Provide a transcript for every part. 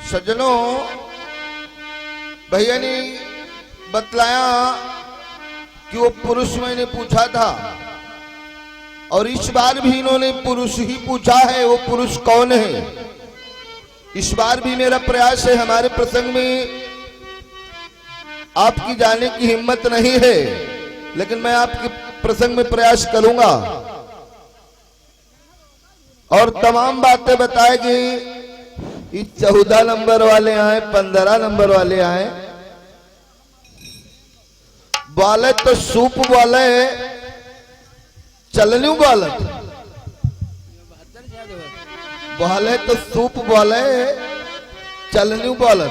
सज्जनों, भैया ने बतलाया कि वो पुरुष मैंने पूछा था और इस बार भी इन्होंने पुरुष ही पूछा है। वो पुरुष कौन है? इस बार भी मेरा प्रयास है, हमारे प्रसंग में आपकी जाने की हिम्मत नहीं है, लेकिन मैं आपके प्रसंग में प्रयास करूंगा और तमाम बातें बताएगी। ये 14 नंबर वाले आए, 15 नंबर वाले आए, बोले तो सूप बोले, चलनी बोले, बोले तो सूप बोले, चलनी बोले।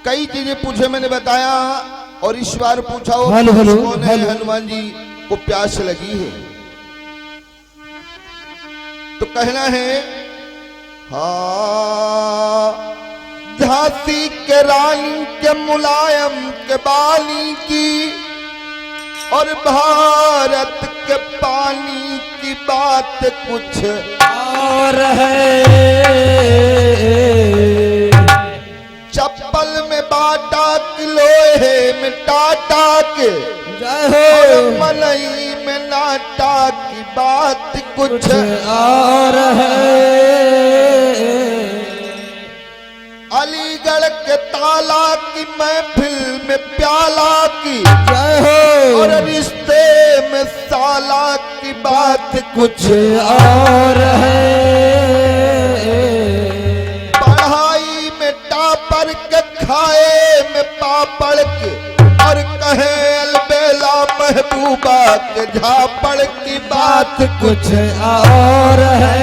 कई चीजें पूछे मैंने बताया और इस बार पूछा हो कौन है? हनुमान जी को प्यास लगी है तो कहना है झांसी के रानी के मुलायम के बाली की और भारत के पानी की बात कुछ और है। चप्पल में बाटा लोहे में टाटा के और मनई में नाटा की बात कुछ और है। अलीगढ़ के ताला की महफिल में प्याला की और रिश्ते में साला की बात कुछ और है। पर के खाए में पापड़ के और कहे अलबेला महबूबा के झापड़ की बात कुछ और है।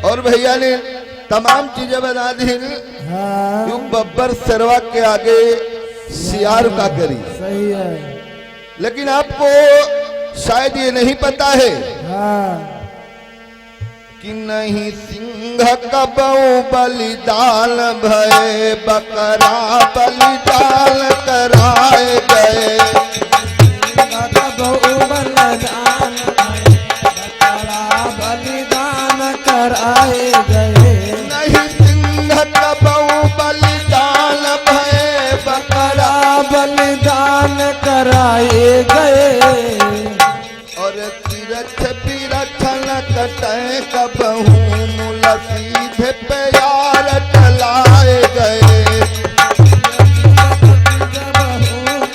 और भैया ने तमाम चीजें बना दी। यूं बब्बर सरवा के आगे सियार का करी, सही है, लेकिन आपको शायद ये नहीं पता है कि नहीं सिंह कबऊ बलिदान भय, बकरा बलिदान कराए गए। कबऊ बलिदान भय, बकरा बलिदान कराए गए। नहीं सिंह कबऊ बलिदान भय, बकरा बलिदान कराए गए। और तीरथ कटे कबहू मुला सीधे पे यार चलाए गए।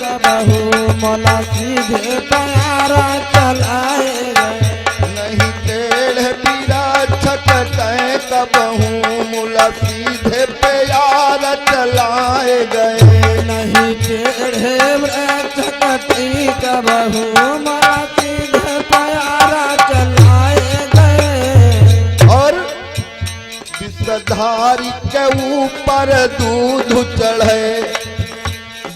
कबहू मुला सीधे पे यार चलाए गए। नहीं टेढ़े पीरा छकटे कबहू मुला सीधे पे यार चलाए गए। नहीं टेढ़े छकटी कबहू मुला सीधे पे यार चलाए। विषधारी के ऊपर दूध चढ़े,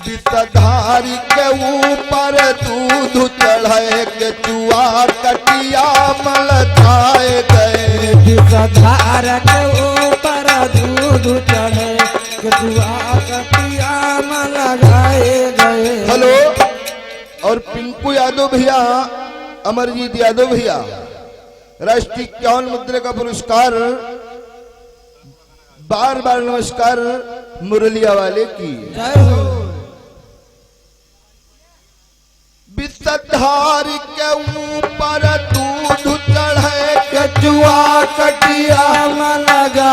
विषधारी के ऊपर दूध चढ़े के चुआ कटिया मल जाए गए। विषधार के ऊपर दूध चढ़े के चुआ कटिया मल जाए गए। हेलो, और पिंकू यादव भैया, अमरजीत यादव भैया, राष्ट्रीय 51 मुद्रा का पुरस्कार, बार बार नमस्कार मुरलिया वाले की। विषधार के ऊपर दूध चढ़े कचुआ कटिया में लगा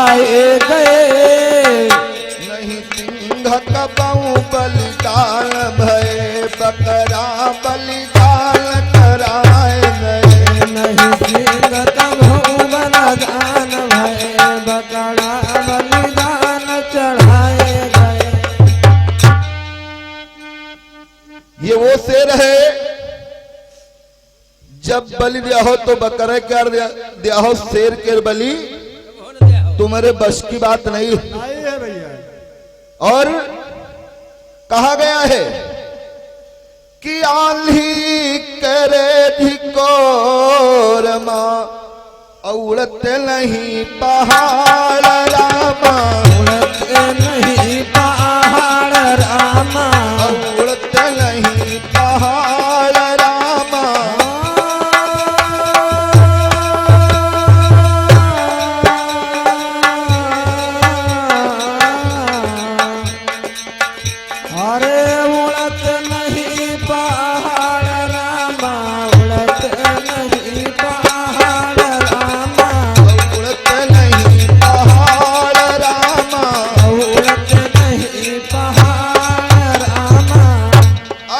जब बलि दिया हो तो बकरे कर दिया हो, शेर के बलि तुम्हारे बस की बात नहीं है भैया। और कहा गया है कि आंधी करे धिकोर मां उड़ते नहीं पहाड़ रामा, उड़ते नहीं पहाड़ रामा, उड़ते नहीं पहाड़ रामा। अरे उड़ते नहीं पहाड़ रामा, उड़ते नहीं पहाड़ रामा, उड़ते नहीं पहाड़ रामा, उड़ते नहीं पहाड़ रामा।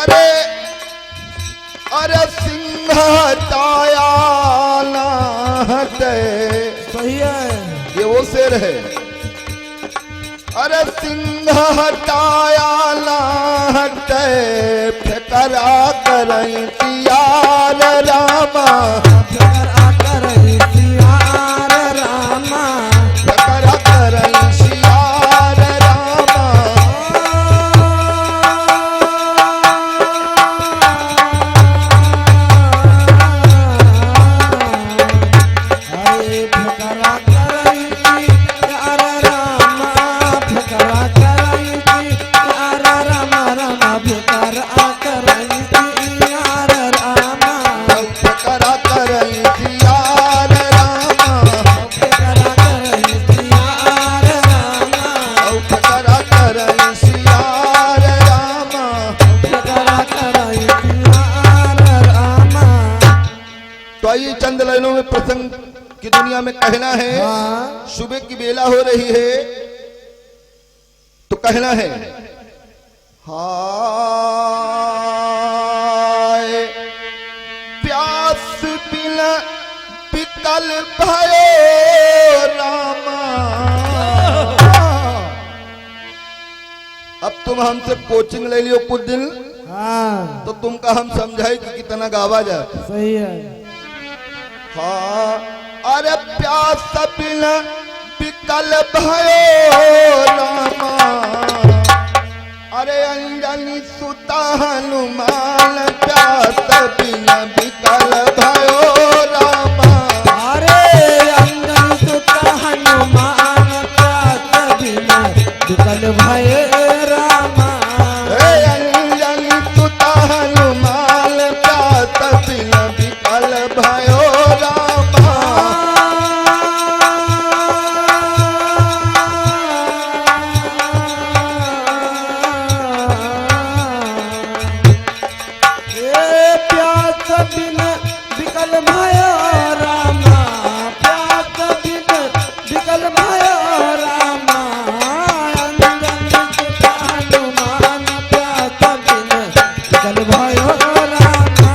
अरे अरे सिंह ताया ना हटे, सही है। ये वो शेर है। अरे सिंह हटाया ना हटे, फेकरा करई तियार रामा, फेकरा करई सियार रामा, फेकरा करई सियार रामा। अरे फेकरा करई सियार रामा, फेकरा करई सियार रामा, रामा फेकरा करई सियार रामा, फेकरा करई तियार रामा, फेकरा करई सियार रामा, फेकरा करई सियार रामा। फेकरा करई सियार रामा। तो आइए चंद लाइनों में प्रसंग की दुनिया में कहना है। हाँ। सुबह की बेला हो रही है तो कहना है हाय प्यास बिना पिकल भयो रामा। अब तुम हमसे कोचिंग ले लियो कुछ दिन हाँ तो तुमका हम समझाए कि कितना गावा जाए। सही है। हाँ अरे प्यास बिना पिकल भयो रामा, अरे अंजनी सुता हनुमान प्यास बिना पिकल भयो रामा। अरे अंजनी सुता हनुमान प्यास बिना विकल भय रामा। अंजनी सुता हनुमान प्यास बिना पिकल भयो रामा। प्यास बिना विकल भय रामा, प्यास बिना विकल भय रामा। अंजनी सुता हनुमान प्यास बिना विकल भय रामा।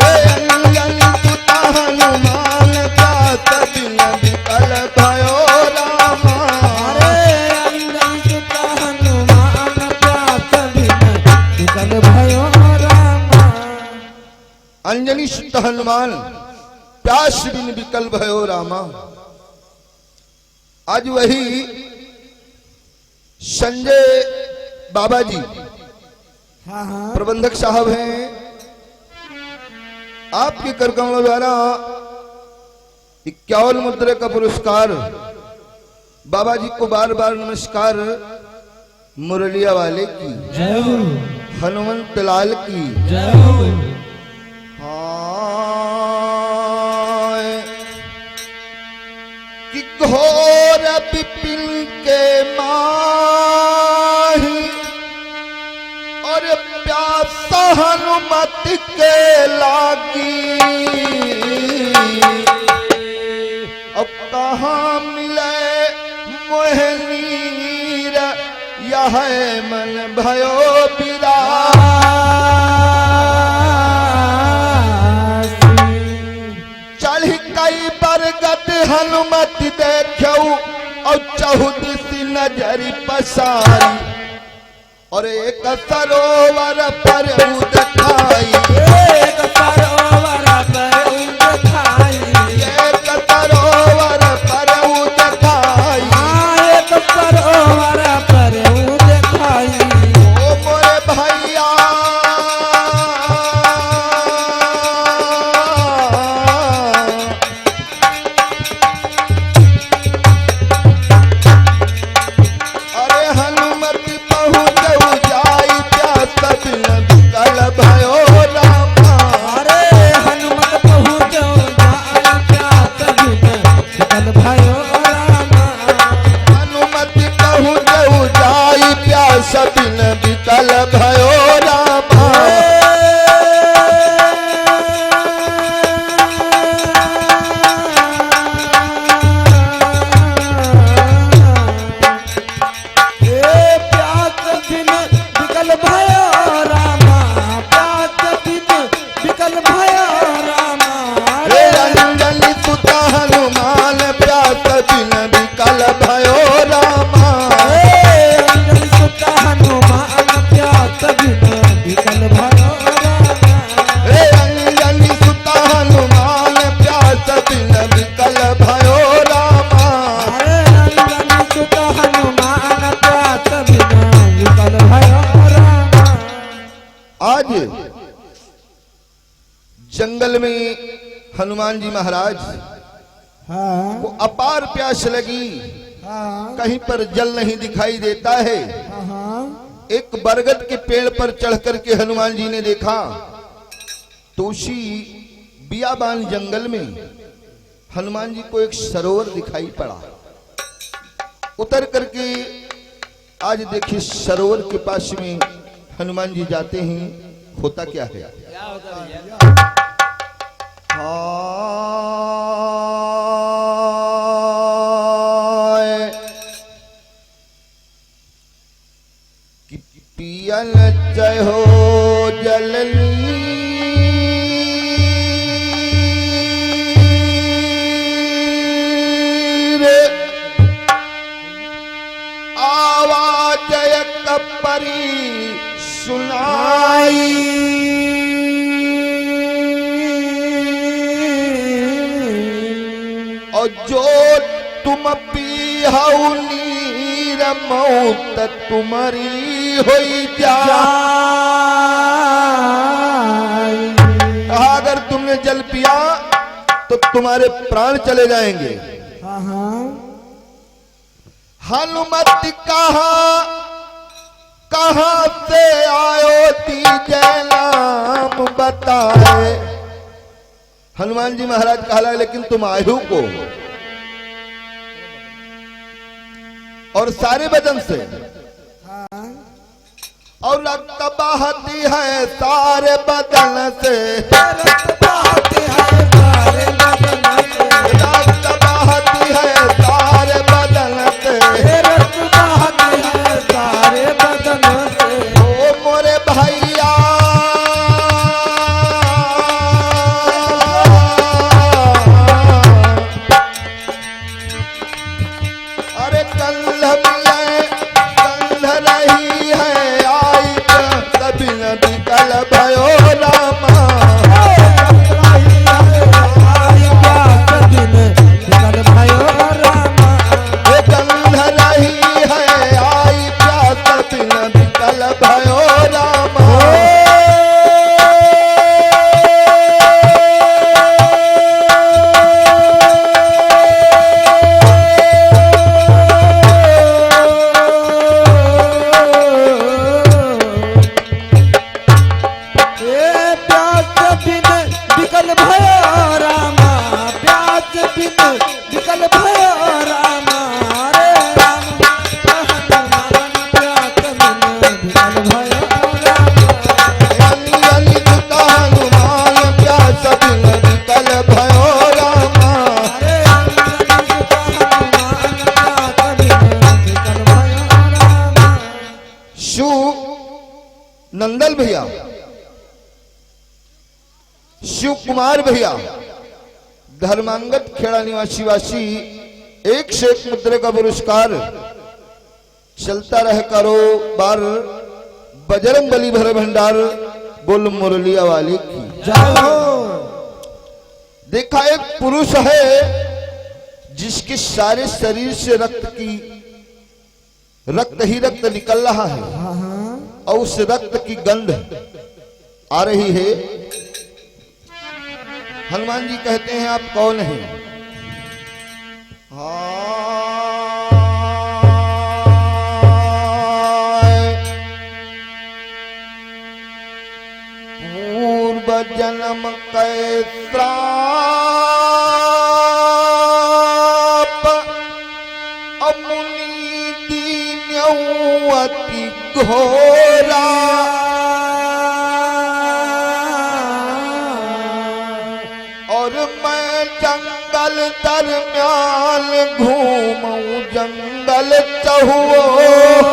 अंजनी सुता हनुमान प्यास बिना पिकल भयो रामा। अरे अंजनी सुता हनुमान प्यास बिना विकल भय रामा। अंजनी सुत हनुमान प्यास बिन विकल भयो रामा। आज वही संजय बाबा जी हाँ हाँ प्रबंधक साहब हैं, आपके कर कमलों द्वारा 51 मुद्रे का पुरस्कार। बाबा जी को बार बार नमस्कार। मुरलिया वाले की, जय हो, हनुमंत लाल की। जय हो। हाय कि घोर विपिन के माही और प्यास हनुमत के लागी। अब कहाँ मिले मोहनीर यह मन भयो बिरा। चढ़ी कई बरगद हनुमत देखऊ और चहुदिस नजरी पसारी और एक सरोवर पर दिखाई। एक सरोवर पर विकल भयो रामा। प्यास बिन विकल भयो रामा, प्यास बिन विकल भयो रामा। हे अंजनी सुत हनुमान प्यास बिन विकल भयो रामा। अंजनी सुत हनुमान प्यास बिन विकल भयो रामा। हे अंजनी सुत हनुमान प्यास बिन विकल भयो रामा। अंजनी सुत हनुमान प्यास बिन विकल भयो रामा। आज जंगल में हनुमान जी महाराज हाँ को अपार प्यास लगी, हाँ कहीं पर जल नहीं दिखाई देता है। हाँ एक बरगद के पेड़ पर चढ़ करके हनुमान जी ने देखा तो उसी बियाबान जंगल में हनुमान जी को एक सरोवर दिखाई पड़ा। उतर करके आज देखिए सरोवर के पास में हनुमान जी जाते हैं, होता क्या है? हाय कि पियल जय हो जलनीर आवाज एक परी सुनाई। और जो तुम पीहऊ नीर मौत तुम्हारी होई जाए। कहा अगर तुमने जल पिया तो तुम्हारे प्राण चले जाएंगे। हाँ हाँ हनुमत कहाँ से आयो तीजे नाम बताए। हनुमान जी महाराज कहला लेकिन तुम आयु को और सारे बदन से हाँ और रक्त बहती है सारे बदन से। रक्त बहती है सारे बदन से। रक्त बहती है सारे बदन से। रक्त बहती है सारे बदन से। ओ मोरे भैया अरे कंध रही है आई तभी न विकल भयो रामा। विकल भयो रामा। हे कंध रही है आई प्यास बिन विकल भयो रामा। प्यास बिन विकल भयो रामा, प्यास बिन विकल भयो रामा। रे राम हनुमान प्यास बिन विकल भयो रामा। अंजनी सुत हनुमान प्यास बिन विकल भयो रामा। रे अंजनी सुत हनुमान प्यास बिन विकल भयो रामा। शु नंदल भैया, शिव कुमार भैया, धर्मांगत खेड़ा निवासी वासी 101 मुद्रे का पुरस्कार चलता रह करो बार बजरंग बली भर भंडार बोल मुरलिया वाली की। जाओ देखा एक पुरुष है जिसके सारे शरीर से रक्त ही रक्त निकल रहा है हाँ हाँ और उस रक्त की गंध आ रही है। हनुमान जी कहते हैं आप कौन हैं? पूर्व जन्म कैत्राप अमुनि दीन्यौ अति घोरा। और मैं जंगल दरम्यान घूमूं जंगल चहुओरा।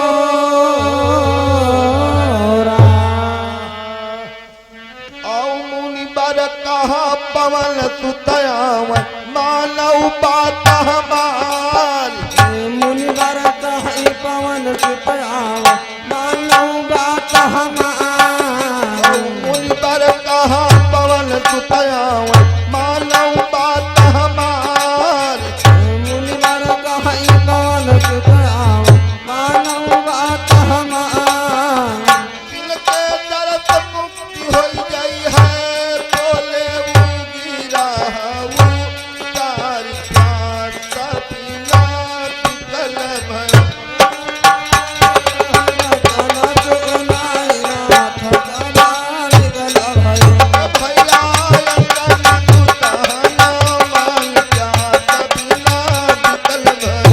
आओ मुनि बर कहा पवन सुतयावन मानव बात हमारी। मुनिवर कहि पवन सुतयावन मानव बात हमारी। मुनि बर कहा पवन सुतयावन मानव बात हमारी। मुनिवर कहि पवन सुतयावन मानव बात हमारी। इनके दर्द मुक्ति हो गई है बोले वो गिरा वो चार प्यार कपिला कल भर। भैया अंगन सुतहना मान क्या कपिला कल भर।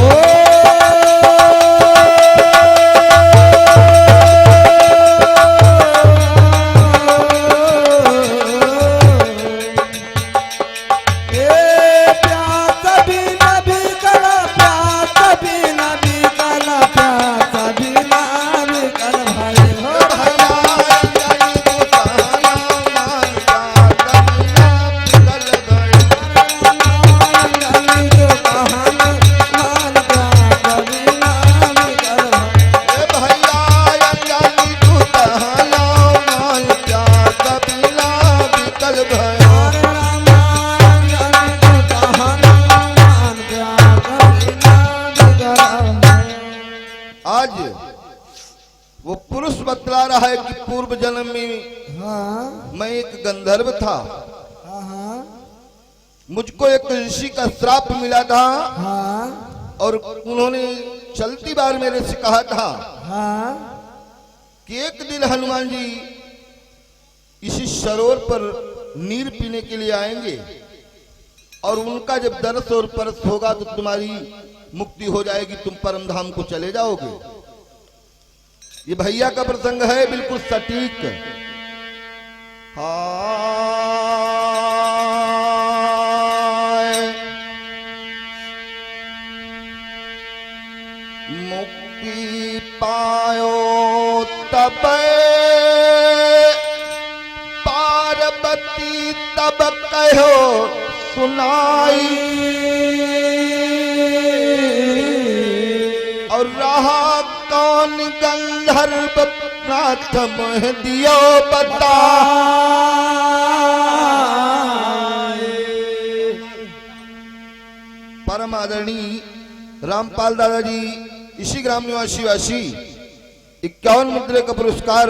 आज वो पुरुष बतला रहा है कि पूर्व जन्म में मैं एक गंधर्व था। मुझको एक ऋषि का श्राप मिला था और उन्होंने चलती बार मेरे से कहा था कि एक दिन हनुमान जी इसी सरोवर पर नीर पीने के लिए आएंगे और उनका जब दर्श और परस होगा तो तुम्हारी मुक्ति हो जाएगी, तुम परम धाम को चले जाओगे। ये भैया का प्रसंग है बिल्कुल सटीक। मुक्ति पायो तब पार्वती तब कहो सुनाई। और रहा कौन गंधर्व नाथ मोह दियो बता। परम आदरणीय रामपाल दादाजी इसी ग्राम निवासी वासी 51 मुद्रे का पुरस्कार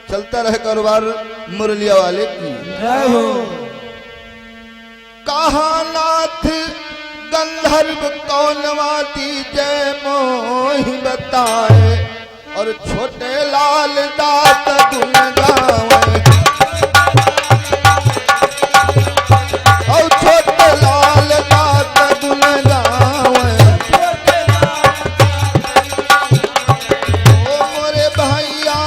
चलता रहे कारोबार मुरलिया वाले की जय हो। कहा नाथ गंधर्व कौनवादी जय मोहि बताए। और छोटे लाल दात गुन गावे। और छोटे लाल दात गुन गावे। ओ मोरे भैया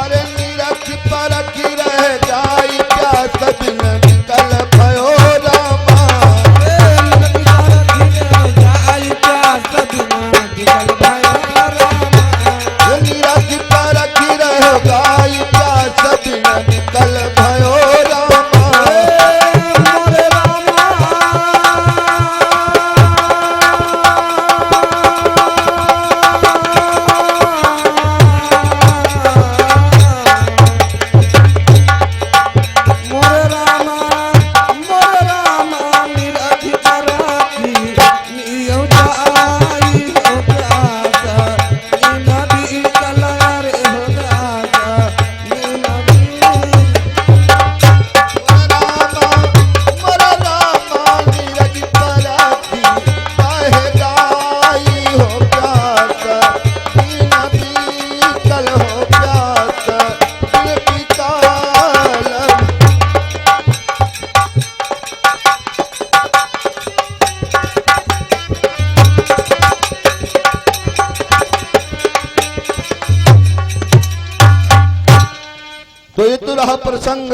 अरे निरख परख रह जाई प्यास बिन निकल भयो रामा। जाई प्यास बिना निकल प्रसंग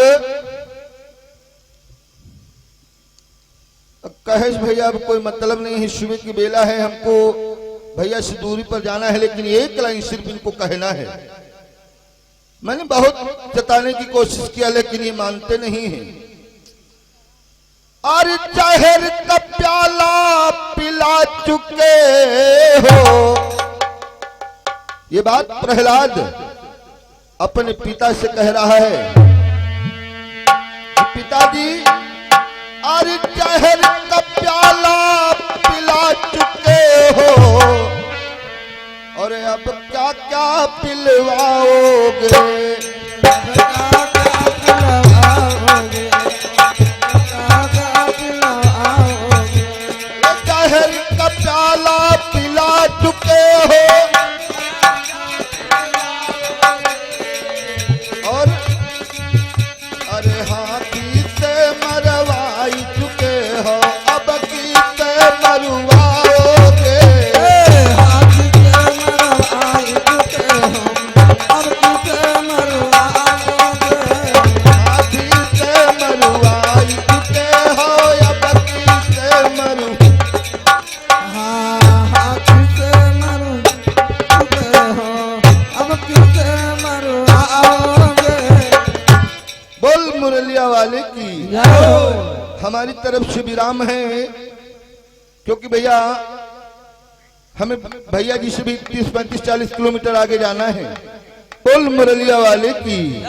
कहेश भैया अब कोई मतलब नहीं है, सुबह की बेला है, हमको भैया से दूरी पर जाना है, लेकिन एक लाइन सिर्फ इनको कहना है। मैंने बहुत जताने की कोशिश किया लेकिन ये मानते नहीं हैं। और जहर का प्याला पिला चुके हो, ये बात प्रहलाद अपने पिता से कह रहा है। पिताजी, और जहर का प्याला पिला चुके हो, और अब क्या क्या पिलवाओगे? जहर का प्याला पिला चुके हो, और अरे हाथी से मरवाई चुके हो, अब किसे मरवाओगे? हाथी से मरवाई चुके हो, अब किसे मरवाओगे? हाथी से मरवाई चुके हो, अब किसे हाथी से मर चुके हो, अब किसे मरवाओगे? बोल मुरलिया वाले की। जाओ। हमारी तरफ से विराम है, क्योंकि भैया हमें भैया जी से भी 30, 35, 40 किलोमीटर आगे जाना है। बोल मुरलिया वाले की।